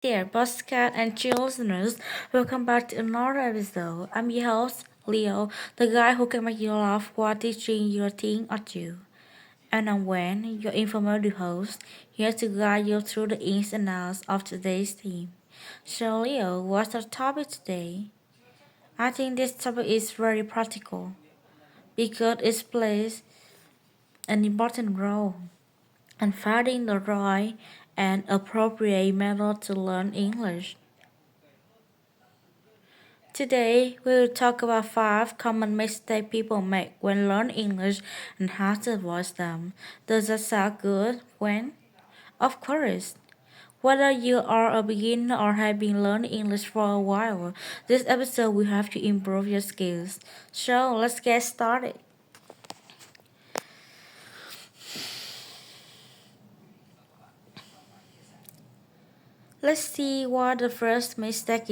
Dear podcast and chill listeners, welcome back to another episode. I'm your host, Leo, the guy who can make you laugh while teaching you a thing or two. And I'm Wen, your informal host, here to guide you through the ins and outs of today's theme. So, Leo, what's our topic today? I think this topic is very practical because it plays an important role in finding the right and appropriate method to learn English. Today, we will talk about 5 common mistakes people make when learning English and how to avoid them. Does that sound good? When? Of course. Whether you are a beginner or have been learning English for a while, this episode will help you improve your skills. So, let's get started. Let's see what the first mistake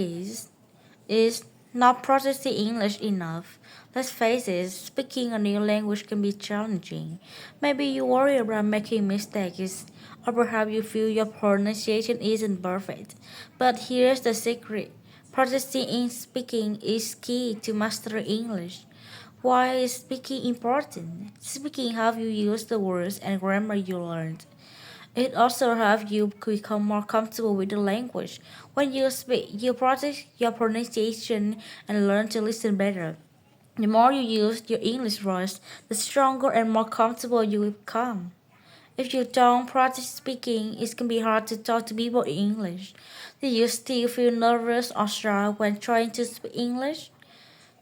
is not practicing English enough. Let's face it, speaking a new language can be challenging. Maybe you worry about making mistakes, or perhaps you feel your pronunciation isn't perfect. But here's the secret. Practicing in speaking is key to mastering English. Why is speaking important? Speaking helps you use the words and grammar you learned. It also helps you become more comfortable with the language. When you speak, you practice your pronunciation and learn to listen better. The more you use your English voice, the stronger and more comfortable you will become. If you don't practice speaking, it can be hard to talk to people in English. Do you still feel nervous or shy when trying to speak English?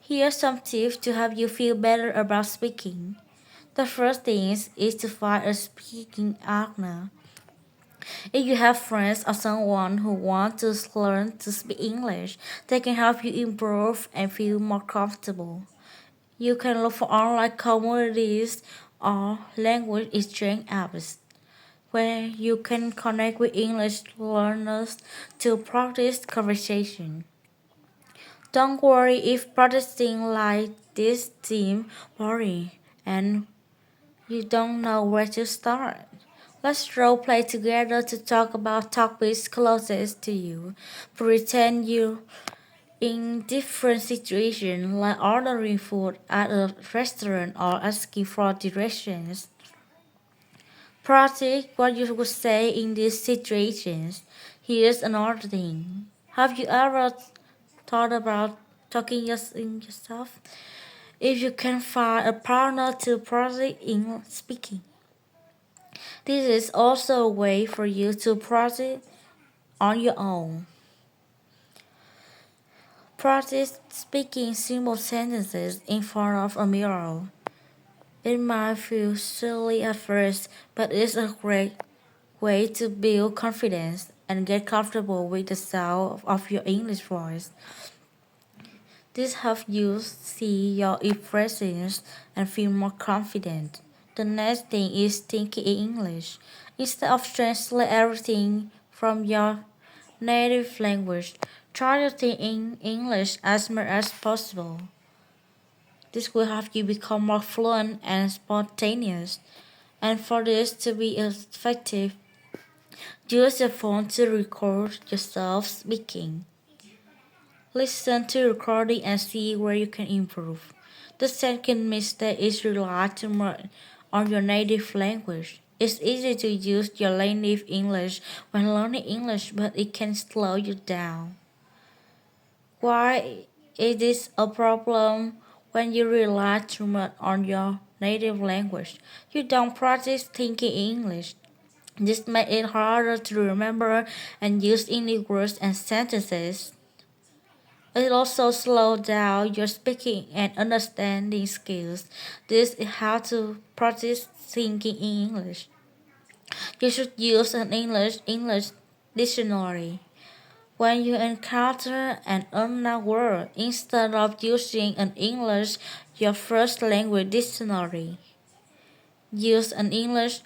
Here are some tips to help you feel better about speaking. The first thing is to find a speaking partner. If you have friends or someone who wants to learn to speak English, they can help you improve and feel more comfortable. You can look for online communities or language exchange apps where you can connect with English learners to practice conversation. Don't worry if practicing like this seems boring and you don't know where to start. Let's role play together to talk about topics closest to you. Pretend you're in different situations like ordering food at a restaurant or asking for directions. Practice what you would say in these situations. Here's another thing. Have you ever thought about talking yourself? If you can find a partner to practice in speaking. This is also a way for you to practice on your own. Practice speaking simple sentences in front of a mirror. It might feel silly at first, but it's a great way to build confidence and get comfortable with the sound of your English voice. This helps you see your expressions and feel more confident. The next thing is thinking in English. Instead of translate everything from your native language, try to think in English as much as possible. This will help you become more fluent and spontaneous. And for this to be effective, use your phone to record yourself speaking. Listen to recording and see where you can improve. The second mistake is rely too much on your native language. It's easy to use your native English when learning English, but it can slow you down. Why is this a problem when you rely too much on your native language? You don't practice thinking English. This makes it harder to remember and use English words and sentences. It also slows down your speaking and understanding skills. This is how to practice thinking in English. You should use an English dictionary. When you encounter an unknown word, instead of using an English your first language dictionary, use an English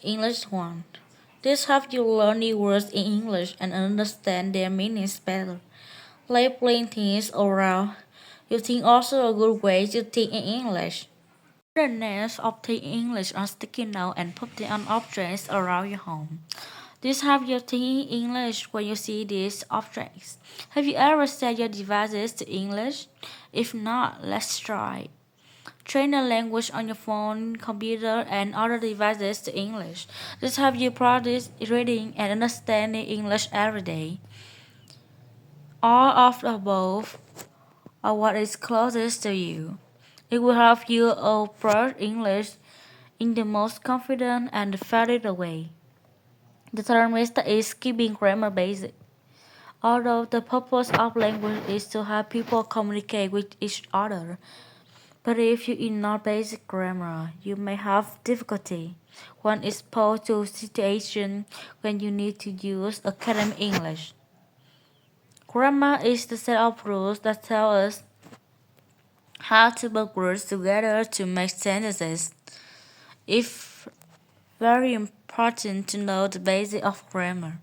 one. This helps you learn new words in English and understand their meanings better. Labeling things around you think also a good way to think in English. The names of the English are sticky notes and put them on objects around your home. This helps you think English when you see these objects. Have you ever set your devices to English? If not, let's try. Train the language on your phone, computer, and other devices to English. This helps you practice reading and understanding English every day. All of the above are what is closest to you. It will help you approach English in the most confident and effective way. The third method is keeping grammar basic. Although the purpose of language is to help people communicate with each other, but if you ignore basic grammar, you may have difficulty when exposed to situations when you need to use academic English. Grammar is the set of rules that tell us how to put words together to make sentences. It's very important to know the basics of grammar.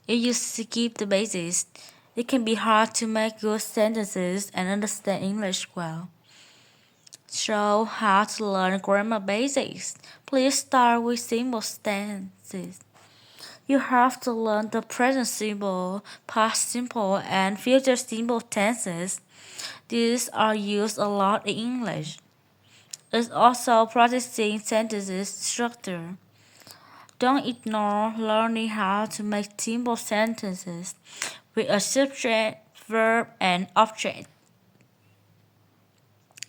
If you skip the basics, it can be hard to make good sentences and understand English well. So, how to learn grammar basics? Please start with simple tenses. You have to learn the present simple, past simple, and future simple tenses. These are used a lot in English. It's also practicing sentences structure. Don't ignore learning how to make simple sentences with a subject, verb, and object.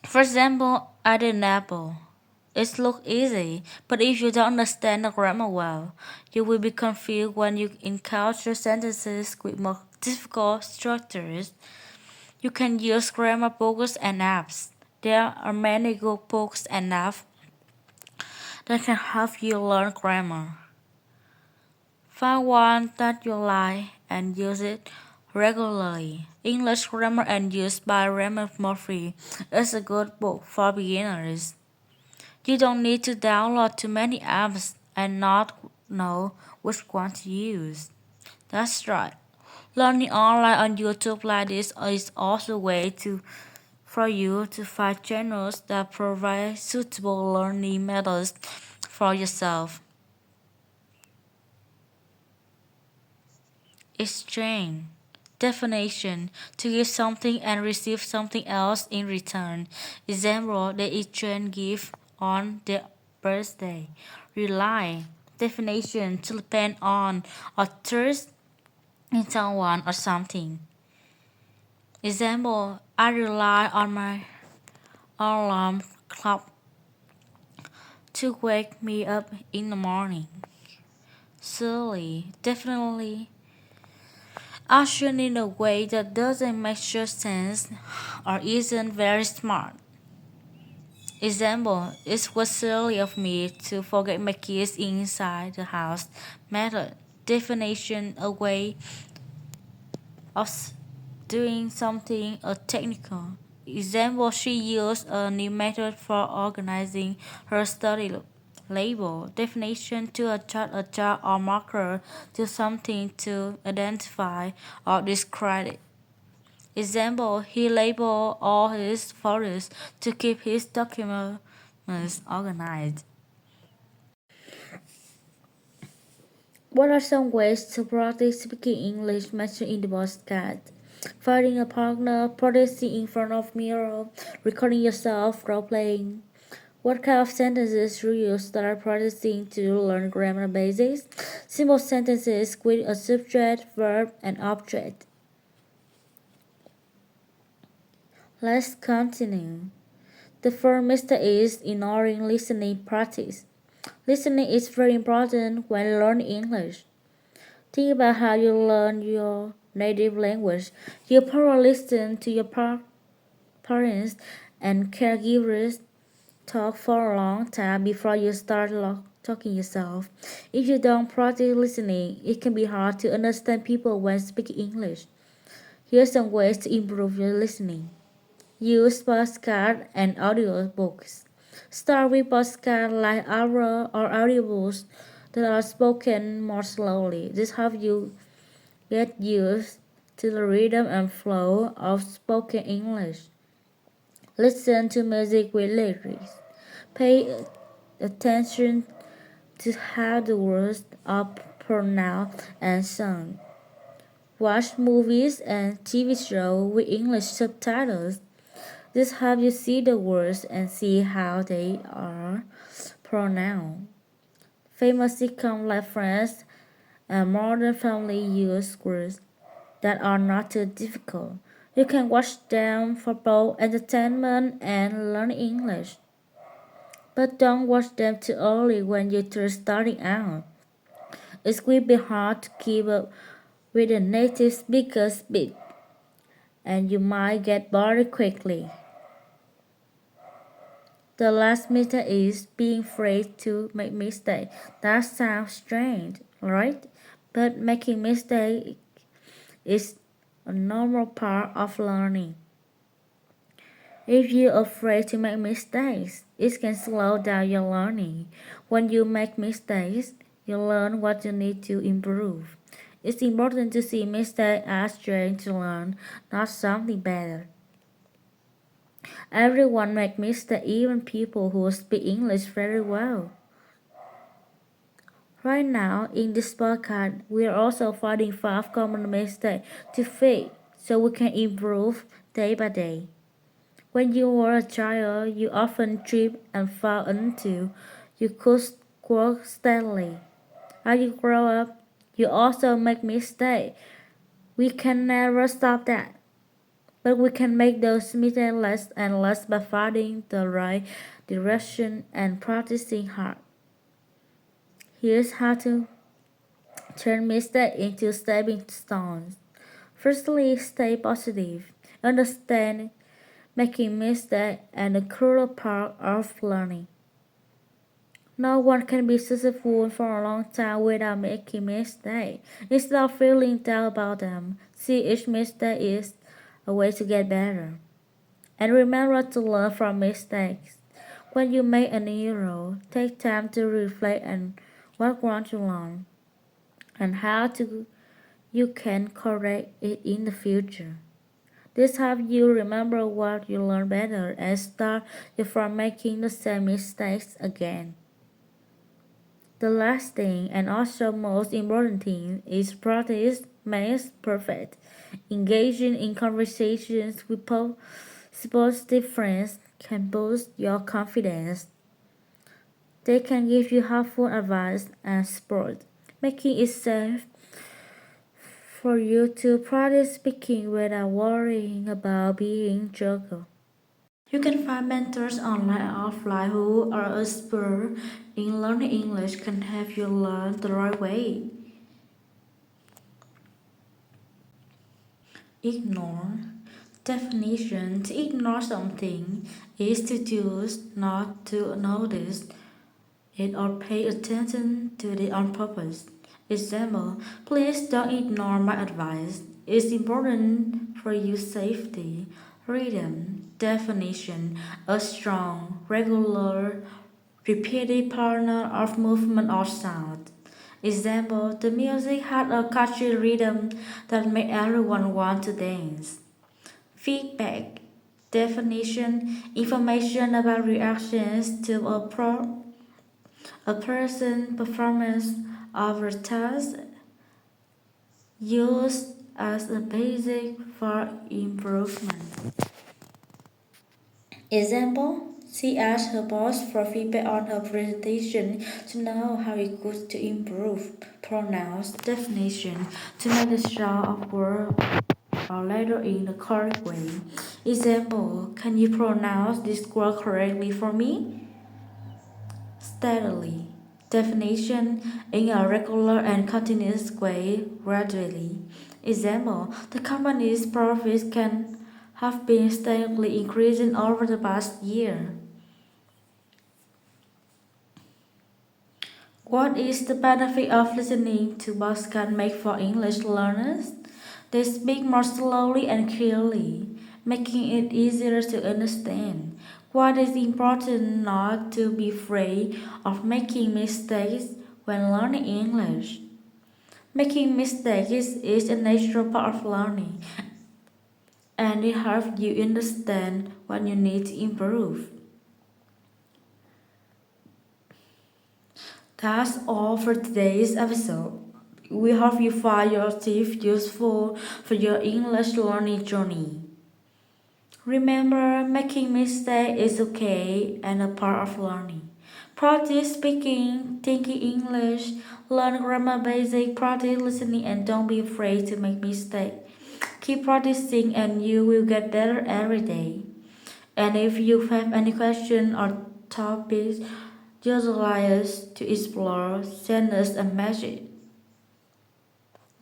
For example, I did an apple. It looks easy, but if you don't understand the grammar well, you will be confused when you encounter sentences with more difficult structures. You can use grammar books and apps. There are many good books and apps that can help you learn grammar. Find one that you like and use it regularly. English Grammar and Use by Raymond Murphy is a good book for beginners. You don't need to download too many apps and not know which one to use. That's right. Learning online on YouTube like this is also a way for you to find channels that provide suitable learning methods for yourself. Exchange. Definition: to give something and receive something else in return. Example: they exchange gifts on their birthday. Rely. Definition: to depend on or trust in someone or something. Example: I rely on my alarm clock to wake me up in the morning. Silly. Definitely action in a way that doesn't make sure sense or isn't very smart. Example: it was silly of me to forget my keys inside the house. Method. Definition: a way of doing something a technical. Example: she used a new method for organizing her study label. Definition: to attach a chart or marker to something to identify or describe it. Example: he labeled all his photos to keep his documents organized. What are some ways to practice speaking English mentioned in the podcast? Finding a partner, practicing in front of mirror, recording yourself, role playing. What kind of sentences do you start practicing to learn grammar basics? Simple sentences with a subject, verb, and object. Let's continue. The first mistake is ignoring listening practice. Listening is very important when learning English. Think about how you learn your native language. You probably listen to your parents and caregivers talk for a long time before you start talking yourself. If you don't practice listening, it can be hard to understand people when speaking English. Here are some ways to improve your listening. Use podcasts and audiobooks. Start with podcasts like Aura or audiobooks that are spoken more slowly. This helps you get used to the rhythm and flow of spoken English. Listen to music with lyrics. Pay attention to how the words of pronouns and sound. Watch movies and TV shows with English subtitles. This helps you see the words and see how they are pronounced. Famous sitcoms like Friends and Modern Family use words that are not too difficult. You can watch them for both entertainment and learning English. But don't watch them too early when you're just starting out. It will be hard to keep up with a native speaker's speed, and you might get bored quickly. The last method is being afraid to make mistakes. That sounds strange, right? But making mistakes is a normal part of learning. If you're afraid to make mistakes, it can slow down your learning. When you make mistakes, you learn what you need to improve. It's important to see mistakes as strength to learn, not something better. Everyone makes mistakes, even people who speak English very well. Right now, in this podcast, we are also finding 5 common mistakes to fix so we can improve day by day. When you were a child, you often trip and fall into you could work steadily. As you grow up, you also make mistakes. We can never stop that. But we can make those mistakes less and less by finding the right direction and practicing hard. Here's how to turn mistakes into stepping stones. Firstly, stay positive. Understand making mistakes and a crucial part of learning. No one can be successful for a long time without making mistakes. Instead of feeling down about them, see each mistake is a way to get better. And remember to learn from mistakes. When you make an error, take time to reflect on what went wrong and how to you can correct it in the future. This helps you remember what you learned better and start you from making the same mistakes again. The last thing and also most important thing is practice makes perfect. Engaging in conversations with positive friends can boost your confidence. They can give you helpful advice and support, making it safe for you to practice speaking without worrying about being judged. You can find mentors online and offline who are expert in learning English can help you learn the right way. Ignore. Definition: to ignore something is to choose not to notice it or pay attention to it on purpose. Example: please don't ignore my advice. It's important for your safety. Rhythm. Definition: a strong, regular, repeated pattern of movement or sound. Example: the music had a catchy rhythm that made everyone want to dance. Feedback. Definition: information about reactions to a person's performance of a task used as a basis for improvement. Example: she asked her boss for feedback on her presentation to know how it could to improve. Pronouns. Definition: to make the sound of word or letter in the correct way. Example: can you pronounce this word correctly for me? Steadily. Definition: in a regular and continuous way, gradually. Example: the company's profits can have been steadily increasing over the past year. What is the benefit of listening to podcasts made for English learners? They speak more slowly and clearly, making it easier to understand. What is important not to be afraid of making mistakes when learning English. Making mistakes is a natural part of learning, and it helps you understand what you need to improve. That's all for today's episode. We hope you find your tips useful for your English learning journey. Remember, making mistakes is okay and a part of learning. Practice speaking, thinking English, learn grammar basic, practice listening, and don't be afraid to make mistakes. Keep practicing and you will get better every day. And if you have any questions or topics you'd like us to explore, send us a message.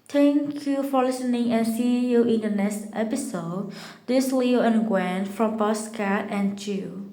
Thank you for listening and see you in the next episode. This is Leo and Gwen from Postcard and Chew.